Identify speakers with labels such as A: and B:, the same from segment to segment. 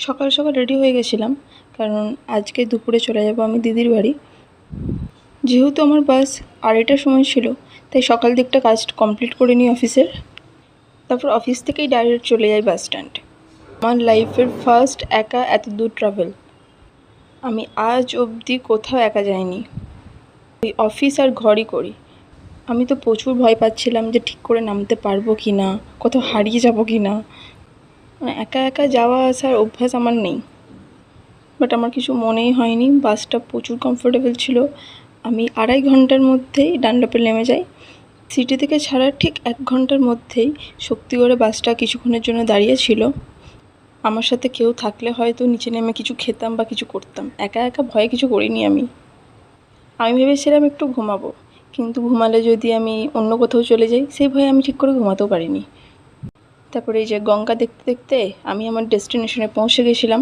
A: সকাল সকাল রেডি হয়ে গেছিলাম, কারণ আজকে দুপুরে চলে যাব আমি দিদির বাড়ি। যেহেতু আমার বাস 2:30টার সময় ছিল, তাই সকাল দিকটা কাজ কমপ্লিট করে নিই অফিসের। তারপর অফিস থেকেই ডাইরেক্ট চলে যাই বাস স্ট্যান্ড। আমার লাইফের ফার্স্ট একা এত দূর ট্রাভেল। আমি আজ অবধি কোথাও একা যাইনি, ওই অফিস আর ঘরই করি। আমি তো প্রচুর ভয় পাচ্ছিলাম যে ঠিক করে নামতে পারবো কি না, কোথাও হারিয়ে যাব কি না। একা একা যাওয়া আসার অভ্যাস আমার নেই, বাট আমার কিছু মনেই হয়নি। বাসটা প্রচুর কমফোর্টেবল ছিল। আমি 2.5 ঘন্টার মধ্যেই ডানলপে নেমে যাই। সিটি থেকে ছাড়ার ঠিক 1 ঘন্টার মধ্যেই শক্তিগড়ে বাসটা কিছুক্ষণের জন্য দাঁড়িয়েছিল। আমার সাথে কেউ থাকলে হয়তো নিচে নেমে কিছু খেতাম বা কিছু করতাম। একা একা ভয়ে কিছু করিনি আমি ভেবেছিলাম একটু ঘুমাবো, কিন্তু ঘুমালে যদি আমি অন্য কোথাও চলে যাই, সেই ভয়ে আমি ঠিক করে ঘুমাতেও পারিনি। তারপরে এই যে গঙ্গা দেখতে দেখতে আমি আমার ডেস্টিনেশনে পৌঁছে গেছিলাম।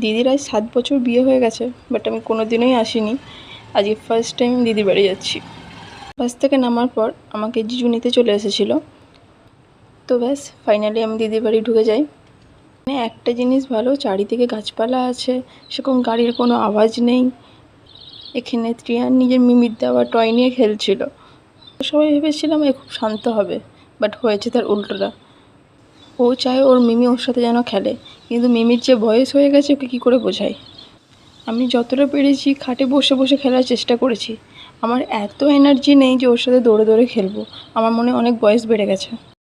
A: দিদির আজ 7 বছর বিয়ে হয়ে গেছে, বাট আমি কোনো দিনই আসিনি। আজকে ফার্স্ট টাইম দিদির বাড়ি যাচ্ছি। বাস থেকে নামার পর আমাকে জিজু নিতে চলে এসেছিলো। তো ব্যাস ফাইনালি আমি দিদির বাড়ি ঢুকে যাই। মানে একটা জিনিস ভালো, চারিদিকে গাছপালা আছে, সেরকম গাড়ির কোনো আওয়াজ নেই। এখানে ত্রিয়ান নিজের মিমির দেওয়া টয় নিয়ে খেলছিল। সবাই ভেবেছিলাম এ খুব শান্ত হবে, বাট হয়েছে তার উল্টোটা। ও চায় ওর মিমি ওর সাথে যেন খেলে, কিন্তু মিমির যে বয়স হয়ে গেছে ওকে কী করে বোঝায়। আমি যতটা পেরেছি খাটে বসে বসে খেলার চেষ্টা করেছি। আমার এত এনার্জি নেই যে ওর সাথে দৌড়ে দৌড়ে খেলবো। আমার মনে অনেক বয়স বেড়ে গেছে।